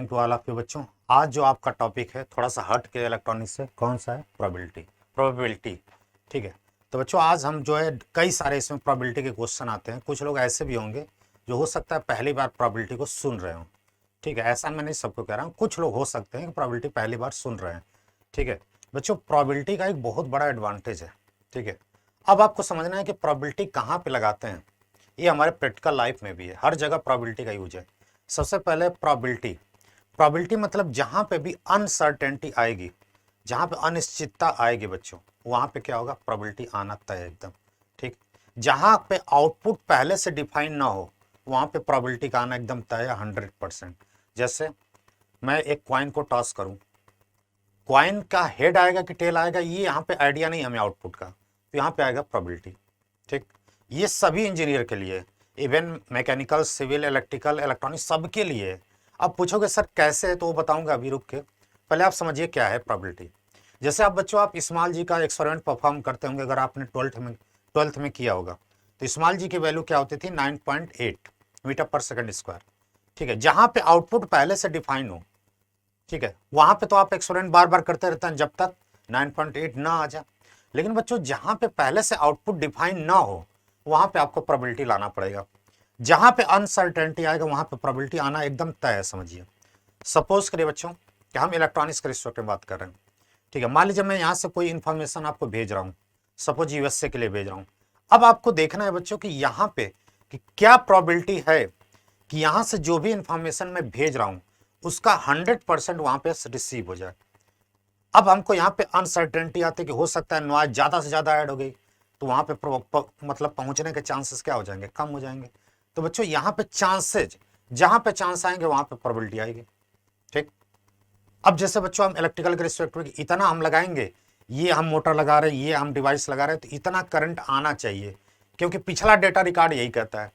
Thank you all of you बच्चों। आज जो आपका टॉपिक है थोड़ा सा हट के इलेक्ट्रॉनिक्स से, कौन सा है? प्रोबेबिलिटी। ठीक है, तो बच्चों आज हम जो है कई सारे इसमें प्रोबेबिलिटी के क्वेश्चन आते हैं। कुछ लोग ऐसे भी होंगे जो हो सकता है पहली बार प्रोबेबिलिटी को सुन रहे हो। ठीक है, ऐसा मैं नहीं सबको कह रहा हूँ, कुछ लोग हो सकते हैं कि प्रोबेबिलिटी पहली बार सुन रहे हैं। ठीक है बच्चों, प्रोबेबिलिटी का एक बहुत बड़ा एडवांटेज है। ठीक है, अब आपको समझना है कि प्रोबेबिलिटी कहाँ पे लगाते हैं। ये हमारे प्रैक्टिकल लाइफ में भी है, हर जगह प्रोबेबिलिटी का यूज है। सबसे पहले प्रोबेबिलिटी मतलब जहां पे भी अनसर्टेनिटी आएगी, जहां पे अनिश्चितता आएगी बच्चों, वहां पे क्या होगा? प्रोबेबिलिटी आना तय है एकदम। ठीक, जहां पे आउटपुट पहले से डिफाइन ना हो वहां पे प्रोबेबिलिटी का आना एकदम तय है 100%। जैसे मैं एक क्वाइन को टॉस करूं, क्वाइन का हेड आएगा कि टेल आएगा ये यहाँ पे आइडिया नहीं हमें आउटपुट का, तो यहाँ पे आएगा प्रोबेबिलिटी। ठीक, ये सभी इंजीनियर के लिए, even mechanical, civil, electrical, electronic सबके लिए है। अब पूछोगे सर कैसे है, तो वो बताऊंगा अभी रुक के। पहले आप समझिए क्या है प्रोबेबिलिटी। जैसे आप बच्चों आप इस्माइल जी का एक्सपेरिमेंट परफॉर्म करते होंगे, अगर आपने ट्वेल्थ में किया होगा, तो इस्माइल जी की वैल्यू क्या होती थी? 9.8 मीटर पर सेकंड स्क्वायर। ठीक है, जहां पे आउटपुट पहले से डिफाइन हो, ठीक है, वहां पे तो आप एक्सपेरिमेंट बार बार करते रहते हैं जब तक 9.8 ना आ जाए। लेकिन बच्चों जहां पे पहले से आउटपुट डिफाइन ना हो वहां पे आपको प्रोबेबिलिटी लाना पड़ेगा। जहां पे अनसर्टेनिटी आएगा वहां पे प्रोबेबिलिटी आना एकदम तय है, समझिए। सपोज करिए बच्चों कि हम इलेक्ट्रॉनिक्स के रिस्पेक्ट में बात कर रहे हैं। ठीक है, मान लीजिए मैं यहां से कोई इंफॉर्मेशन आपको भेज रहा हूं, सपोज यूएसए के लिए भेज रहा हूं। अब आपको देखना है बच्चों कि यहां पे कि क्या प्रोबेबिलिटी है कि यहां से जो भी इंफॉर्मेशन मैं भेज रहा हूं उसका 100% वहां पे रिसीव हो जाए। अब हमको यहाँ पे अनसर्टेनिटी आती है कि हो सकता है नॉइज ज्यादा से ज्यादा ऐड हो गई, तो वहां पे मतलब पहुंचने के चांसेस क्या हो जाएंगे? कम हो जाएंगे। तो बच्चों यहाँ पे चांसेज, जहां पे चांस आएंगे वहां पे प्रोबेबिलिटी आएगी। ठीक, अब जैसे बच्चों हम इलेक्ट्रिकल के रिस्पेक्ट में इतना हम लगाएंगे, ये हम मोटर लगा रहे हैं, ये हम डिवाइस लगा रहे हैं, तो इतना करंट आना चाहिए, क्योंकि पिछला डेटा रिकॉर्ड यही कहता है।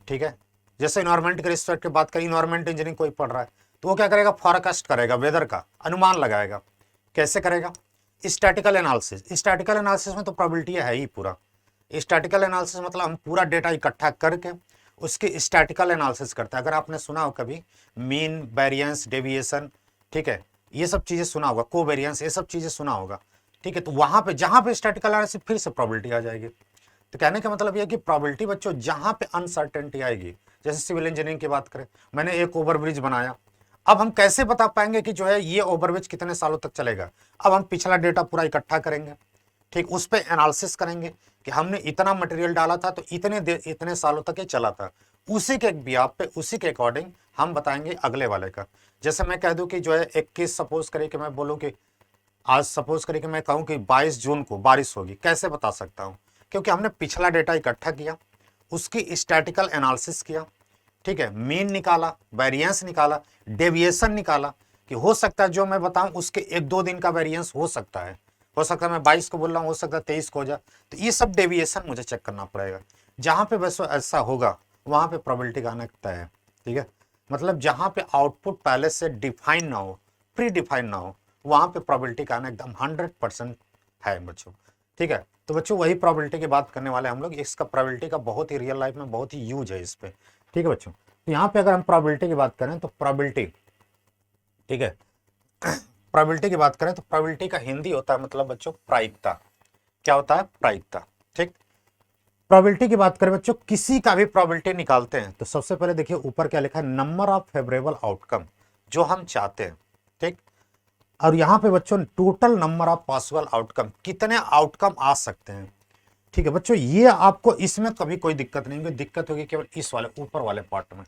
ठीक है, जैसे इन्वायरमेंट के रिस्पेक्ट की बात करें, इन्वायरमेंट इंजीनियरिंग कोई पढ़ रहा है तो वो क्या करेगा? फॉरकास्ट करेगा, वेदर का अनुमान लगाएगा। कैसे करेगा? Statistical analysis. स्टैटिकल एनालिसिस में तो प्रोबेबिलिटी है ही पूरा। स्टैटिकल एनालिसिस मतलब हम पूरा डेटा इकट्ठा करके उसकी स्टैटिकल एनालिसिस करते हैं। अगर आपने सुना हो कभी मीन, वेरिएंस, डेविएशन, ठीक है, ये सब चीजें सुना होगा, कोवेरिएंस, ये सब चीजें सुना होगा। ठीक है, तो वहां पे जहां पे स्टैटिकल एनालिसिस फिर से प्रोबेबिलिटी आ जाएगी। तो कहने का मतलब यह कि प्रोबेबिलिटी बच्चों जहां पे अनसर्टेनिटी आएगी, जैसे सिविल इंजीनियरिंग की बात करें, मैंने एक ओवरब्रिज बनाया, अब हम कैसे बता पाएंगे कि जो है ये ओवरब्रिज कितने सालों तक चलेगा? अब हम पिछला डेटा पूरा इकट्ठा करेंगे, ठीक, उस पर एनालिसिस करेंगे कि हमने इतना मटेरियल डाला था तो इतने सालों तक ये चला था। उसी के बिहाफ पे, उसी के अकॉर्डिंग हम बताएंगे अगले वाले का। जैसे मैं कह दूं कि जो है 21 सपोज करें कि मैं बोलूं कि आज सपोज करें कि मैं कहूं कि 22 जून को बारिश होगी, कैसे बता सकता हूं? क्योंकि हमने पिछला डेटा इकट्ठा किया, उसकी स्टैटिकल एनालिसिस किया, ठीक है, मीन निकाला, वेरिएंस निकाला, डेविएशन निकाला, कि हो सकता है जो मैं बताऊं उसके 1-2 दिन का वेरिएंस हो सकता है। हो सकता है मैं 22 को बोल रहा हूं, हो सकता है 23 को हो जाए, तो ये सब डेविएशन मुझे चेक करना पड़ेगा। जहां पे वैसे ऐसा होगा वहां पे प्रोबेबिलिटी का आना तय है। ठीक है, मतलब जहां पे आउटपुट पहले से डिफाइन ना हो, प्री डिफाइन ना हो, वहां पे प्रोबेबिलिटी का आना एकदम 100% है बच्चों। ठीक है, तो बच्चों वही प्रोबेबिलिटी की बात करने वाले हम लोग। इसका प्रोबेबिलिटी का बहुत ही रियल लाइफ में बहुत ही यूज है इस पे। ठीक है बच्चों, तो यहाँ पे अगर हम प्रोबेबिलिटी की बात करें तो प्रोबेबिलिटी, ठीक है, प्रोबेबिलिटी की बात करें तो प्रोबेबिलिटी का हिंदी होता है मतलब बच्चों प्रायिकता। क्या होता है? प्रायिकता। ठीक, प्रोबेबिलिटी की बात करें बच्चों, किसी का भी प्रोबेबिलिटी निकालते हैं तो सबसे पहले देखिए ऊपर क्या लिखा है? नंबर ऑफ फेवरेबल आउटकम, जो हम चाहते हैं। ठीक, और यहां पे बच्चों total number of possible outcome, कितने आउटकम आ सकते हैं। ठीक है बच्चों, ये आपको इसमें कभी कोई दिक्कत नहीं होगी, दिक्कत होगी केवल इस वाले ऊपर वाले पार्ट में।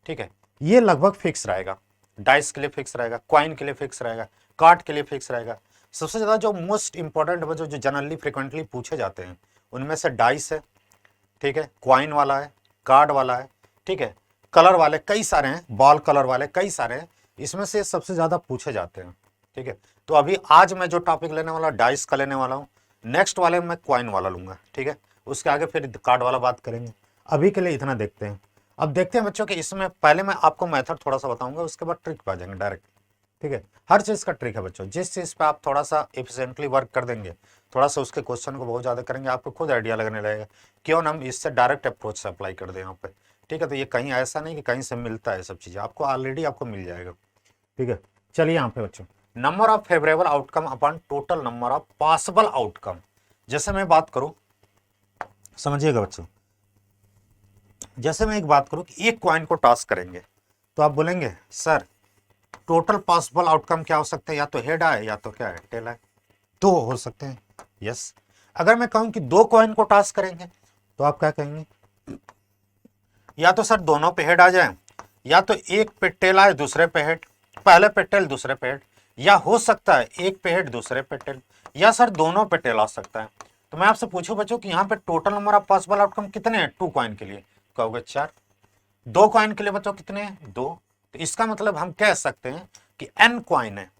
ठीक है, ये लगभग फिक्स रहेगा, डाइस के लिए फिक्स रहेगा, क्वाइन के लिए फिक्स रहेगा, कार्ड के लिए फिक्स रहेगा। सबसे ज्यादा जो मोस्ट इंपॉर्टेंट बच्चों जो जनरली फ्रिक्वेंटली पूछे जाते हैं उनमें से डाइस है, ठीक है, क्वाइन वाला है, कार्ड वाला है, ठीक है, कलर वाले कई सारे हैं, बॉल कलर वाले कई सारे हैं, इसमें से सबसे ज्यादा पूछे जाते हैं। ठीक है, तो अभी आज मैं जो टॉपिक लेने वाला डाइस का लेने वाला हूँ, नेक्स्ट वाले में क्वाइन वाला लूंगा। ठीक है, उसके आगे फिर कार्ड वाला बात करेंगे। अभी के लिए इतना देखते हैं। अब देखते हैं बच्चों कि इसमें पहले मैं आपको मेथड थोड़ा सा बताऊंगा, उसके बाद ट्रिक पे आ जाएंगे डायरेक्ट। ठीक है, हर चीज का ट्रिक है बच्चों, जिस चीज पे आप थोड़ा सा एफिशिएंटली वर्क कर देंगे, थोड़ा सा उसके क्वेश्चन को बहुत ज्यादा करेंगे, आपको खुद आइडिया लगने लगेगा क्यों ना हम इससे डायरेक्ट अप्रोच से अप्लाई कर दें यहाँ पे। ठीक है, तो ये कहीं ऐसा नहीं कि कहीं से मिलता है सब चीज़ें, आपको ऑलरेडी आपको मिल जाएगा। ठीक है, चलिए यहाँ पे बच्चों, number of favourable outcome upon total number of possible outcome. जैसे मैं बात करूं, समझिएगा बच्चों, जैसे मैं एक बात करूं कि एक कॉइन को टॉस करेंगे तो आप बोलेंगे सर टोटल पॉसिबल आउटकम क्या हो सकते हैं, या तो हेड आए या तो क्या है, टेल आए, दो हो सकते हैं। यस, अगर मैं कहूं कि दो कॉइन को टॉस करेंगे तो आप क्या कहेंगे, या तो सर दोनों पे हेड आ जाए, या तो एक पे टेल आए दूसरे पे हेड, पहले पे टेल दूसरे पे हेड, या हो सकता है एक पे हेड दूसरे पे टेल, या सर दोनों पे टेल आ सकता है। तो मैं आपसे पूछूं बच्चों कि यहाँ पे total number of possible outcome कितने हैं टू कॉइन के लिए, कहोगे 4। दो कॉइन के लिए बच्चों कितने हैं, 2। तो इसका मतलब हम कह सकते हैं कि n कॉइन है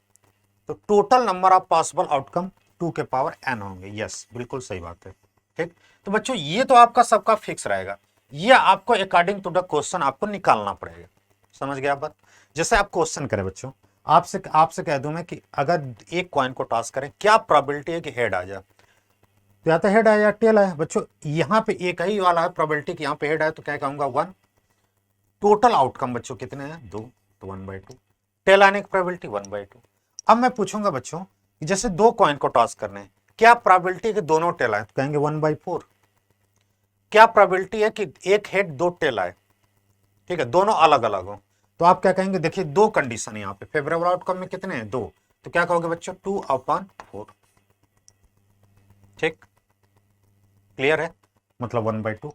तो total number of possible outcome 2 के पावर n होंगे। यस, बिल्कुल सही बात है। ठीक, तो बच्चों ये तो आपका सबका फिक्स रहेगा, ये आपको अकॉर्डिंग टू द क्वेश्चन आपको निकालना पड़ेगा। समझ गया बात। जैसे आप क्वेश्चन करें बच्चों, आपसे आपसे कह दूं मैं कि अगर एक कॉइन को टॉस करें क्या प्रोबेबिलिटी है कि हेड आ जाए, तो या तो हेड आए या टेल आए। बच्चों यहाँ पे एक ही वाला है प्रोबेबिलिटी कि यहाँ पे हेड आए, तो क्या कहूंगा 1। टोटल आउटकम बच्चों कितने हैं, 2, तो 1/2। टेल आने की प्रोबेबिलिटी 1/2। अब मैं पूछूंगा बच्चों कि जैसे दो कॉइन को टॉस करने हैं, क्या प्रोबेबिलिटी है कि दोनों टेल आए, तो कहेंगे 1/4। क्या प्रोबेबिलिटी है कि एक हेड दो टेल आए, ठीक है, दोनों अलग अलग हो, तो आप क्या कहेंगे, देखिए दो कंडीशन है यहाँ पे, फेवरेबल आउटकम में कितने हैं, 2, तो क्या कहोगे बच्चों 2/4। ठीक, क्लियर है, मतलब 1/2।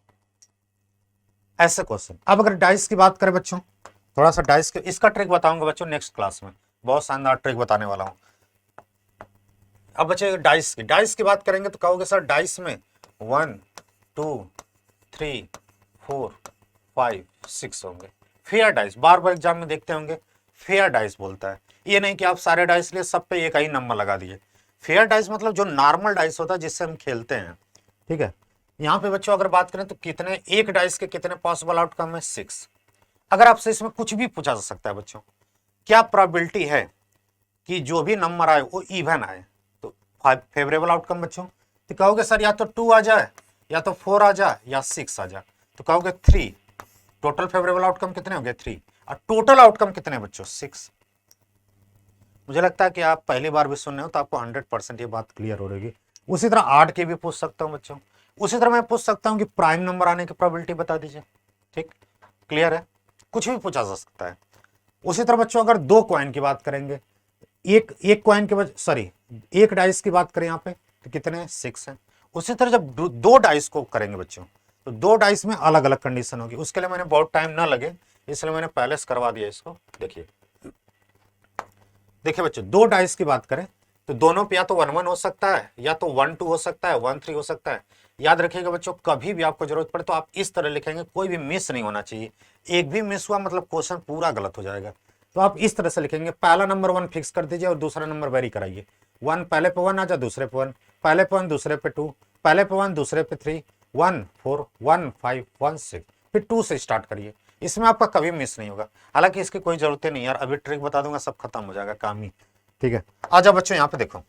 ऐसे क्वेश्चन। अब अगर डाइस की बात करें बच्चों, थोड़ा सा डाइस के इसका ट्रिक बताऊंगा बच्चों नेक्स्ट क्लास में, बहुत शानदार ट्रिक बताने वाला हूं। अब बच्चे डाइस की बात करेंगे तो कहोगे सर डाइस में 1 2 3 4 5 6 होंगे। फेयर डाइस बार बार एग्जाम में देखते होंगे, फेयर डाइस बोलता है, ये नहीं कि आप सारे डाइस लिए सब पे एक ही नंबर लगा दिए। फेयर डाइस मतलब जो नॉर्मल डाइस होता है जिससे हम खेलते हैं। ठीक है, यहाँ पे बच्चों अगर बात करें तो कितने, एक डाइस के कितने पॉसिबल आउटकम है, 6। अगर आपसे इसमें कुछ भी पूछा जा सकता है बच्चों, क्या प्रोबेबिलिटी है कि जो भी नंबर आए वो इवन आए, तो फेवरेबल आउटकम बच्चों, तो कहोगे सर या तो 2 आ जाए, या तो 4 आ जाए, या 6 आ जाए, तो कहोगे 3। टोटल फेवरेबल आउटकम कितने हो गए, 3, और टोटल आउटकम कितने बच्चों, 6। मुझे लगता है कि आप पहली बार भी सुन रहे हो तो आपको 100% ये बात क्लियर हो रहेगी। उसी तरह 8 के भी पूछ सकता हूँ बच्चों, उसी तरह मैं पूछ सकता हूँ कि प्राइम नंबर आने की प्रोबेबिलिटी बता दीजिए। ठीक, क्लियर है, कुछ भी पूछा जा सकता है। उसी तरह बच्चों अगर दो कॉइन की बात करेंगे, एक एक कॉइन के सॉरी एक डाइस की बात करें यहाँ पे तो कितने हैं, 6 हैं। उसी तरह जब दो डाइस को करेंगे बच्चों तो दो डाइस में अलग अलग कंडीशन होगी, उसके लिए मैंने बहुत टाइम ना लगे इसलिए मैंने पहले से करवा दिया इसको। देखिए देखिए बच्चों, दो डाइस की बात करें तो दोनों पे या तो 1-1 हो सकता है, या तो 1-2 हो सकता है, 1-3 हो सकता है। याद रखिएगा बच्चों, कभी भी आपको जरूरत पड़े तो आप इस तरह लिखेंगे, कोई भी मिस नहीं होना चाहिए। एक भी मिस हुआ मतलब क्वेश्चन पूरा गलत हो जाएगा। तो आप इस तरह से लिखेंगे, पहला नंबर 1 फिक्स कर दीजिए और दूसरा नंबर वेरी कराइए। 1 पहले पे 1 आ जाए, दूसरे पे 1, पहले पे 1 दूसरे पे 2, पहले पे 1 दूसरे पे 3, 1 4 1 5 1 6, फिर 2 से स्टार्ट करिए। इसमें आपका कभी मिस नहीं होगा। हालांकि इसकी कोई जरूरत नहीं यार, अभी ट्रिक बता दूंगा सब खत्म हो जाएगा काम ही। ठीक है, आ जाओ बच्चों यहाँ पे देखो,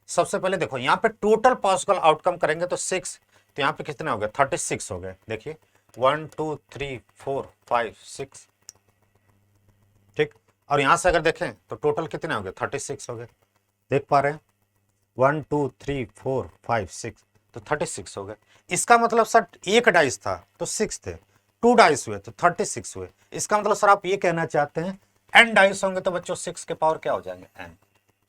सबसे पहले देखो यहाँ पे टोटल पॉसिबल आउटकम करेंगे तो 6, तो यहाँ पे कितने हो गए, 36 हो गए। देखिए 1 2 3 4 5 6। ठीक, और यहां से अगर देखें तो टोटल कितने हो गए, 36 हो गए। देख पा रहे हैं, 1 2 3 4 5 6, तो 36 हो गए। इसका मतलब सर एक डाइस था तो 6 थे, 2 डाइस हुए तो 36 हुए। इसका मतलब सर आप ये कहना चाहते हैं n डाइस होंगे तो बच्चों 6 के पावर क्या हो जाएंगे, n।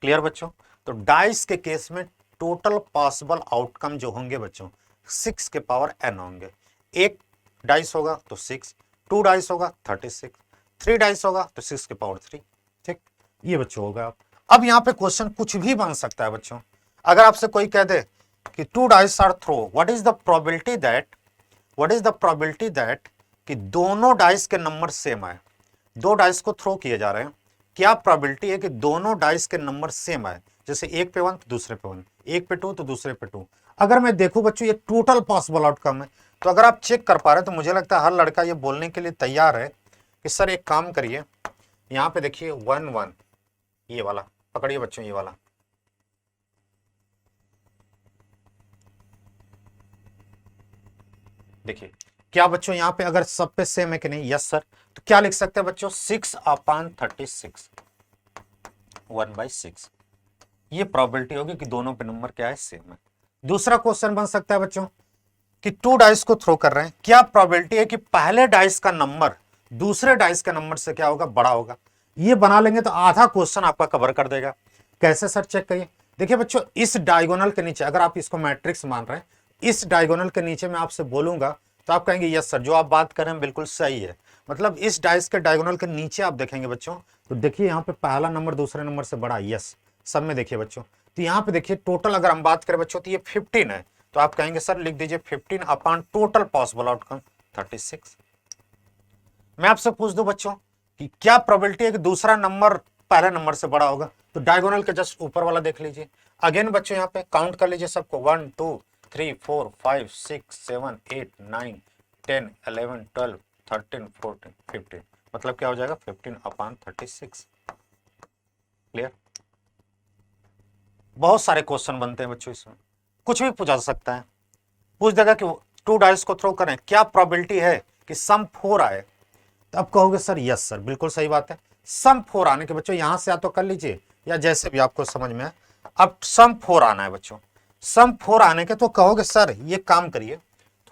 क्लियर बच्चों, तो डाइस के केस में टोटल पॉसिबल आउटकम जो होंगे बच्चों 6 के पावर n होंगे। एक डाइस होगा तो 6, 2 डाइस होगा 36, 3 डाइस होगा तो 6 के पावर 3। ठीक, ये बच्चों होगा। अब यहाँ पे क्वेश्चन कुछ भी बन सकता है बच्चों। अगर आपसे कोई कह दे कि 2 dice are throw, what is the probability that कि दोनों डाइस के नंबर सेम आए, दो डाइस को थ्रो किए जा रहे हैं, क्या प्रोबेबिलिटी है कि दोनों डाइस के नंबर सेम आए, जैसे एक पे 1 तो दूसरे पे 1, एक पे 2 तो दूसरे पे 2। अगर मैं देखूं बच्चों ये टोटल पॉसिबल आउटकम है, तो अगर आप चेक कर पा रहे हैं तो मुझे लगता है हर लड़का ये बोलने के लिए तैयार है कि सर एक काम करिए, यहां पे देखिए 1 1, ये वाला पकड़िए बच्चों, ये वाला देखिए क्या बच्चों यहाँ पे अगर सब पे सेम है कि नहीं? Yes sir. तो क्या लिख सकते हैं बच्चों? 6/36 1/6। ये प्रोबेबिलिटी होगी कि दोनों पे नंबर क्या है? सेम है। दूसरा क्वेश्चन बन सकता है बच्चों कि 2 डाइस को थ्रो कर रहे हैं, क्या प्रोबेबिलिटी है कि पहले डाइस का नंबर दूसरे डाइस के नंबर से क्या होगा? बड़ा होगा। ये बना लेंगे तो आधा क्वेश्चन आपका कवर कर देगा। कैसे सर? चेक करिए। देखिए बच्चों, इस डायगोनल के नीचे अगर आप इसको मैट्रिक्स मान रहे हैं, इस डायगोनल के नीचे मैं आपसे बोलूंगा तो आप कहेंगे यस सर, जो आप बात कर रहे हैं बिल्कुल सही है। मतलब इस डाइस के डायगोनल के नीचे आप देखेंगे बच्चों, तो देखिए यहाँ पे पहला नंबर दूसरे नंबर से बड़ा है। यस, सब में देखिए बच्चों। तो यहाँ पे देखिए टोटल अगर हम बात करें बच्चों तो ये 15 है। तो आप कहेंगे सर लिख दीजिए 15 अपॉन टोटल पॉसिबल आउटकम 36। मैं आपसे पूछ दूं बच्चों कि क्या प्रोबेबिलिटी है कि दूसरा नंबर पहले नंबर से बड़ा होगा? तो डायगोनल के जस्ट ऊपर वाला देख लीजिए। अगेन बच्चों यहाँ पे काउंट कर लीजिए सबको, 1 2 3 4 5 6 7 8 9 10 11 12 13 14 15। मतलब क्या हो जाएगा? 15/36। क्लियर? बहुत सारे क्वेश्चन बनते हैं बच्चों, इसमें कुछ भी पूछा जा सकता है। पूछ देगा कि 2 डाइस को थ्रो करें, क्या प्रोबेबिलिटी है कि सम 4 आए? तो अब कहोगे सर यस सर, बिल्कुल सही बात है। सम 4 आने के बच्चों यहां से या तो कर लीजिए या जैसे भी आपको समझ में आए। अब सम 4 आना है बच्चों। सम 4 आने के तो कहोगे सर ये काम करिए,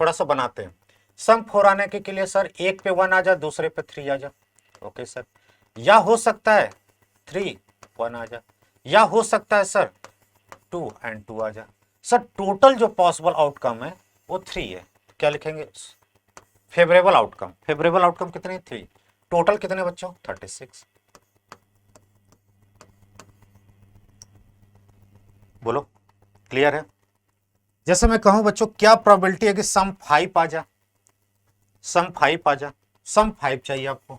थोड़ा सा बनाते हैं। सम 4 आने के लिए सर एक पे 1 आ जा, दूसरे पे 3 आ जा। Okay sir. या हो सकता है 3 1 आ जा, या हो सकता है सर 2 एंड 2 आ जा। सर टोटल जो पॉसिबल आउटकम है वो 3 है। तो क्या लिखेंगे? Favourable outcome. फेवरेबल आउटकम कितने? 3। टोटल कितने बच्चों? 36। बोलो, क्लियर है? जैसे मैं कहूं बच्चों, क्या प्रोबेबिलिटी है कि सम 5 आ जा? सम 5 आ जा। सम 5 चाहिए आपको।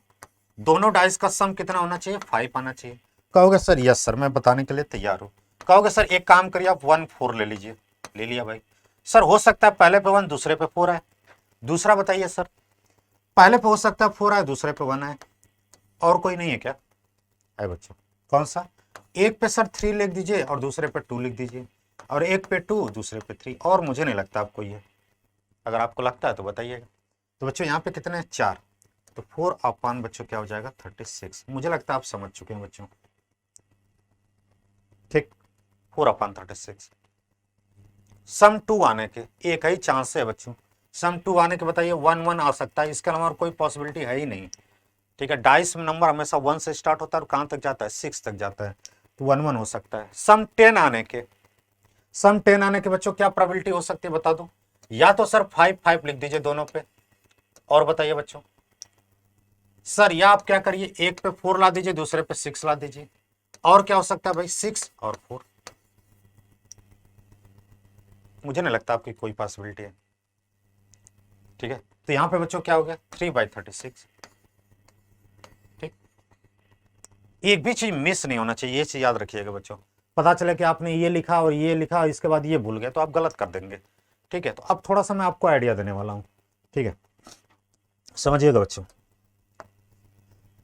दोनों डाइस का सम कितना होना चाहिए? 5 आना चाहिए। कहोगे सर यस सर, मैं बताने के लिए तैयार हूं। कहोगे सर एक काम करिए, आप 1 4 ले लीजिए। ले लिया भाई। सर हो सकता है पहले पे 1 दूसरे पे 4 आए। दूसरा बताइए सर, पहले पे हो सकता है 4 आए, दूसरे पे 1 आए। और कोई नहीं है क्या? है बच्चों। कौन सा? एक पे सर 3 लिख दीजिए और दूसरे पे 2 लिख दीजिए, और एक पे 2 दूसरे पे 3। और मुझे नहीं लगता आपको ये, अगर आपको लगता है तो बताइएगा। तो बच्चों यहाँ पे कितने हैं? 4। तो 4 अपॉन बच्चों क्या हो जाएगा? 36। मुझे लगता है आप समझ चुके हैं बच्चों। ठीक, 4/36। सम 2 आने के एक ही चांस है बच्चों। सम 2 आने के बताइए 1 1 आ सकता है, इसके अलावा और कोई पॉसिबिलिटी है ही नहीं। ठीक है, डाइस में नंबर हमेशा 1 से स्टार्ट होता है और कहां तक जाता है? 6 तक जाता है। तो 1 1 हो सकता है। सम 10 आने के, सम 10 आने के बच्चों क्या प्रोबेबिलिटी हो सकती है बता दो? या तो सर 5 5 लिख दीजिए दोनों पे, और बताइए बच्चों। सर या आप क्या करिए, एक पे 4 ला दीजिए, दूसरे पे 6 ला दीजिए। और क्या हो सकता है भाई? 6 और 4। मुझे नहीं लगता आपकी कोई पॉसिबिलिटी है। ठीक है, तो यहां पे बच्चों क्या हो गया? 3/36। ठीक, एक भी चीज मिस नहीं होना चाहिए, ये चीज याद रखिएगा बच्चों। पता चले कि आपने ये लिखा और ये लिखा, इसके बाद ये भूल गए तो आप गलत कर देंगे। ठीक है, तो अब थोड़ा सा मैं आपको आइडिया देने वाला हूं। ठीक है, समझिएगा बच्चों।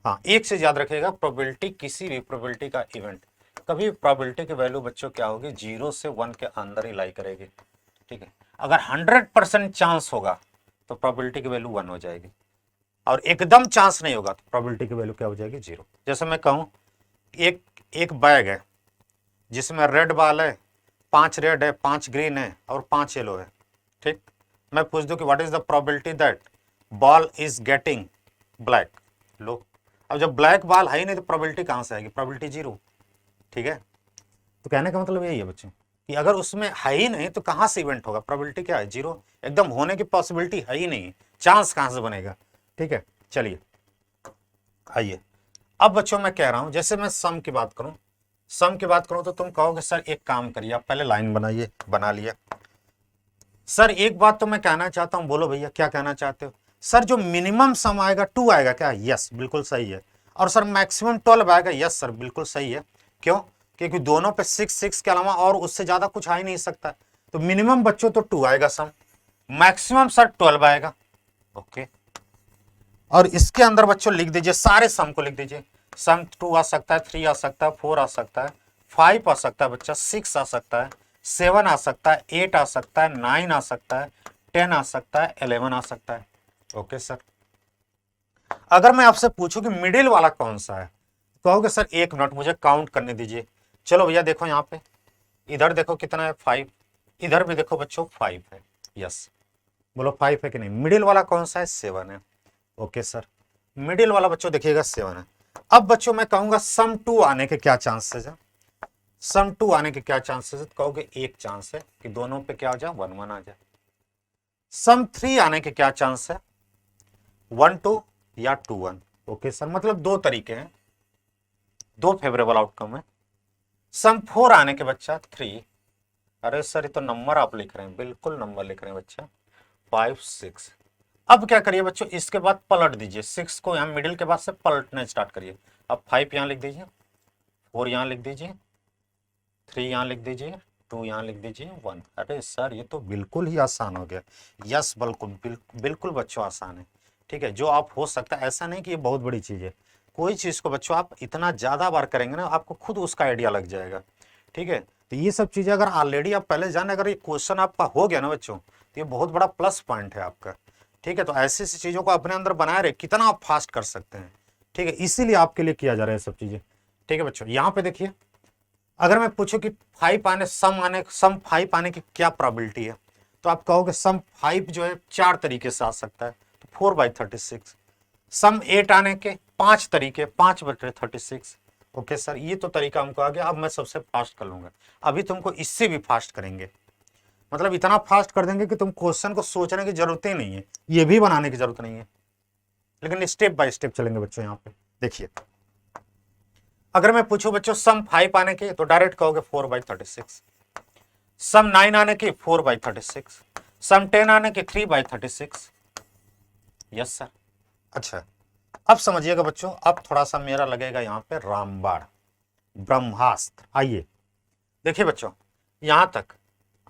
हाँ, एक चीज याद रखिएगा, प्रोबेबिलिटी, किसी भी प्रोबेबिलिटी का इवेंट, कभी प्रोबेबिलिटी की वैल्यू बच्चों क्या होगी? 0 से 1 के अंदर ही लाई करेगी। ठीक है, अगर 100% चांस होगा तो प्रोबेबिलिटी की वैल्यू 1 हो जाएगी, और एकदम चांस नहीं होगा तो प्रोबेबिलिटी की वैल्यू क्या हो जाएगी? 0। जैसे मैं कहूं एक एक बैग है जिसमें रेड बॉल है, 5 रेड है, 5 ग्रीन है और 5 येलो है। ठीक, मैं पूछ दूं कि what is the probability that ball is getting black? लो, अब जब ब्लैक बॉल है ही नहीं तो प्रोबेबिलिटी कहां से आएगी? प्रोबेबिलिटी 0। ठीक है, तो कहने का मतलब यही है बच्चों कि अगर उसमें है ही नहीं तो कहां से इवेंट होगा? प्रोबेबिलिटी क्या है? 0। एकदम होने की पॉसिबिलिटी है ही नहीं, चांस कहां से बनेगा? ठीक है, चलिए आइए। अब बच्चों मैं कह रहा हूं, जैसे मैं सम की बात करूं, सम की बात करूं तो तुम कहोगे सर एक काम करिए, आप पहले लाइन बनाइए। बना लिया। सर एक बात तो मैं कहना चाहता हूं, बोलो भैया क्या कहना चाहते हो? सर जो मिनिमम सम आएगा 2 आएगा क्या? यस, बिल्कुल सही है। और सर मैक्सिमम 12 आएगा? यस सर, बिल्कुल सही है। क्यों? क्योंकि दोनों पे 6 6 के अलावा और उससे ज्यादा कुछ आ ही नहीं सकता। तो मिनिमम बच्चों तो 2 आएगा सम, मैक्सिमम सर 12 आएगा। ओके, और इसके अंदर बच्चों लिख दीजिए, सारे सम को लिख दीजिए। सम 2 आ सकता है, 3 आ सकता है, 4 आ सकता है, 5 आ सकता है बच्चा, 6 आ सकता है, 7 आ सकता है, 8 आ सकता है, 9 आ सकता है, 10 आ सकता है, 11 आ सकता है। Okay sir. अगर मैं आपसे पूछूं कि मिडिल वाला कौन सा है, कहोगे सर 1 मिनट मुझे काउंट करने दीजिए। चलो भैया देखो यहाँ पे, इधर देखो कितना है 5, इधर भी देखो बच्चों 5 है। यस, बोलो 5 है कि नहीं। मिडिल वाला कौन सा है, 7 है। ओके सर, मिडिल वाला बच्चों देखिएगा 7 है। अब बच्चों मैं कहूंगा सम 2 आने के क्या चांसेस है, सम 2 आने के क्या चांसेस है, तो कहोगे एक चांस है कि दोनों पे क्या हो जाए 1 1 आ जाए। सम 3 आने के क्या चांस है, 1 2 या 2 1। ओके सर, मतलब दो तरीके हैं, दो फेवरेबल आउटकम है। सम 4 आने के बच्चा 3, अरे सर ये तो नंबर आप लिख रहे हैं, बिल्कुल नंबर लिख रहे हैं बच्चा, 5 6। अब क्या करिए बच्चों, इसके बाद पलट दीजिए, 6 को यहाँ मिडिल के बाद से पलटना स्टार्ट करिए। अब 5 यहाँ लिख दीजिए, 4 यहाँ लिख दीजिए, 3 यहाँ लिख दीजिए, 2 यहाँ लिख दीजिए, 1। अरे सर ये तो बिल्कुल ही आसान हो गया। यस बिल्कुल बिल्कुल बच्चों आसान है। ठीक है, जो आप हो सकता है, ऐसा नहीं कि ये बहुत बड़ी चीज़ है। कोई चीज़ को बच्चों आप इतना ज़्यादा बार करेंगे ना, आपको खुद उसका आइडिया लग जाएगा। ठीक है, तो ये सब चीज़ें अगर ऑलरेडी आप पहले जाने, अगर ये क्वेश्चन आपका हो गया ना बच्चों, तो ये बहुत बड़ा प्लस पॉइंट है आपका। ठीक है, तो ऐसी ऐसी चीज़ों को अपने अंदर बनाए रहे, कितना आप फास्ट कर सकते हैं। ठीक है, इसीलिए आपके लिए किया जा रहा है सब चीज़ें। ठीक है बच्चों, यहाँ पे देखिए, अगर मैं पूछूं कि 5 आने, सम 5 आने की क्या प्रोबेबिलिटी है, तो आप कहोगे सम 5 जो है 4 तरीके से आ सकता है, तो 4/36। सम 8 आने के 5 तरीके, 5/36। ओके सर, ये तो तरीका हमको आ गया। अब मैं सबसे फास्ट कर लूंगा, अभी तुमको इससे भी फास्ट करेंगे, मतलब इतना फास्ट कर देंगे कि तुम क्वेश्चन को सोचने की जरूरत ही नहीं है, ये भी बनाने की जरूरत नहीं है, लेकिन स्टेप बाय स्टेप चलेंगे बच्चों। यहाँ पे देखिए, अगर मैं पूछूं बच्चों सम 5 आने के, तो डायरेक्ट कहोगे 4/36। सम 9 आने के 4/36। सम 10 आने के 3/36। Yes sir. अच्छा, अब समझिएगा बच्चों, अब थोड़ा सा मेरा लगेगा यहाँ पे रामबाण, ब्रह्मास्त्र। आइए देखिए बच्चों, यहां तक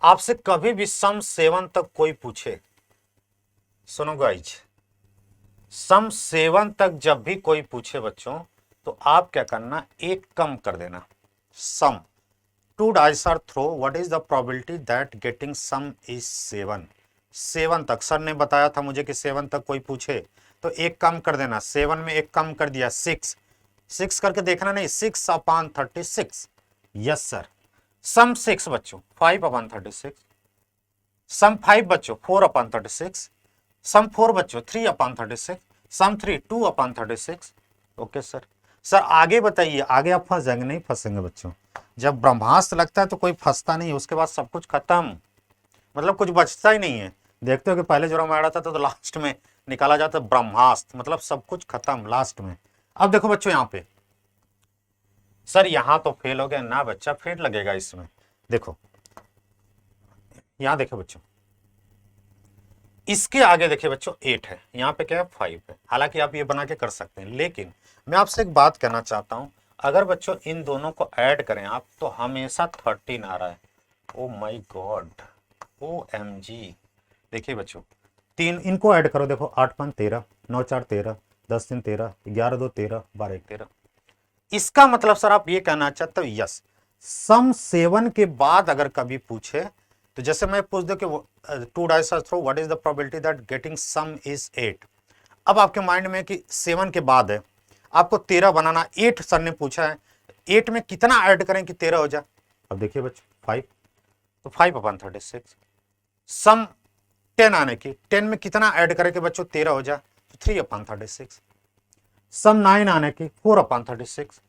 आपसे कभी भी सम 7 तक कोई पूछे, सुनो गाइज, सम 7 तक जब भी कोई पूछे बच्चों, तो आप क्या करना, एक कम कर देना। सम 2 dice are throw, what is the probability that getting sum is 7। 7 तक सर ने बताया था मुझे कि 7 तक कोई पूछे, तो एक कम कर देना। 7 में एक कम कर दिया, 6। 6 करके देखना नहीं, 6/36। Yes sir. सम 6 बच्चों 5/36। सम 5 बच्चों 4/36। सम 4 बच्चों 3/36। सम 3 2/36। Okay sir. सर आगे बताइए, आगे आप फंस जाएंगे, नहीं फंसेंगे बच्चों। जब ब्रह्मास्त्र लगता है तो कोई फंसता नहीं, उसके बाद सब कुछ खत्म, मतलब कुछ बचता ही नहीं है। देखते हो कि पहले जो रामायण आता था तो लास्ट में निकाला जाता ब्रह्मास्त्र, मतलब सब कुछ खत्म लास्ट में। अब देखो बच्चों यहाँ पे, सर यहाँ तो फेल हो गया ना बच्चा, फेल लगेगा इसमें। देखो यहाँ देखो बच्चों, इसके आगे देखिए बच्चों 8 है, यहाँ पे क्या है 5 है। हालांकि आप ये बना के कर सकते हैं, लेकिन मैं आपसे एक बात कहना चाहता हूं, अगर बच्चों इन दोनों को ऐड करें आप, तो हमेशा 13 आ रहा है। Oh my God, O M G. देखिए बच्चों, तीन इनको ऐड करो, देखो 8 5 13, 9 4 13, 10 3 13, 11 2 13, 12 1 13। इसका मतलब सर आप ये कहना चाहते हो, यस, सम 7 के बाद अगर कभी पूछे, तो जैसे मैं पूछ दो कि 2 dice are throw, what is the probability that getting sum is 8। अब आपके माइंड में कि 7 के बाद है, आपको 13 बनाना, 8 सर ने पूछा है, 8 में कितना ऐड करें कि 13 हो जाए। अब देखिए बच्चों 5, तो 5/36। सम 10 आने की, 10 में कितना ऐड करें कि बच्चों 13 हो जाए, तो 3/36। सम 9 आने की 4/36।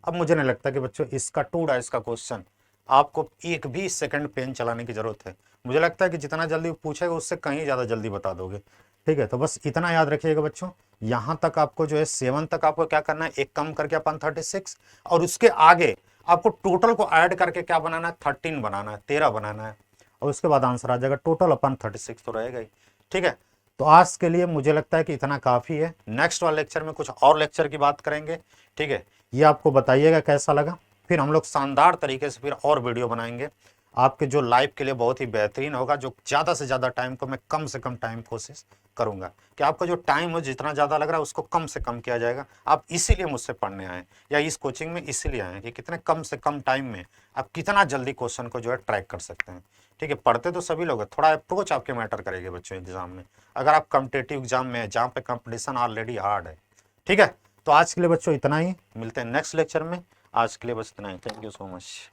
अब मुझे नहीं लगता कि बच्चों इसका 2 डाइस का क्वेश्चन आपको एक भी सेकंड पेन चलाने की जरूरत है। मुझे लगता है कि जितना जल्दी पूछेगा उससे कहीं ज्यादा जल्दी बता दोगे। ठीक है, तो बस इतना याद रखिएगा बच्चों, यहां तक आपको जो है 7 तक आपको क्या करना है, एक कम करके अपन 36, और उसके आगे आपको टोटल को ऐड करके क्या बनाना है, 13 बनाना है, 13 बनाना है, और उसके बाद आंसर आ जाएगा। टोटल अपन 36 तो रहेगा ही। ठीक है, तो आज के लिए मुझे लगता है कि इतना काफी है। नेक्स्ट वाले लेक्चर में कुछ और लेक्चर की बात करेंगे। ठीक है, ये आपको बताइएगा कैसा लगा, फिर हम लोग शानदार तरीके से फिर और वीडियो बनाएंगे आपके, जो लाइव के लिए बहुत ही बेहतरीन होगा, जो ज़्यादा से ज़्यादा टाइम को मैं कम से कम टाइम कोशिश करूंगा कि आपका जो टाइम हो जितना ज़्यादा लग रहा है उसको कम से कम किया जाएगा। आप इसीलिए मुझसे पढ़ने आए या इस कोचिंग में इसीलिए आए कि कितने कम से कम टाइम में आप कितना जल्दी क्वेश्चन को जो है ट्रैक कर सकते हैं। ठीक है, पढ़ते तो सभी लोग हैं, थोड़ा अप्रोच आपके मैटर करेंगे बच्चों एग्जाम में, अगर आप कॉम्पिटेटिव एग्जाम में जहाँ पे कंपटीशन ऑलरेडी हार्ड है। ठीक है, तो आज के लिए बच्चों इतना ही, मिलते हैं नेक्स्ट लेक्चर में। आज के लिए बस इतना ही, थैंक यू सो मच।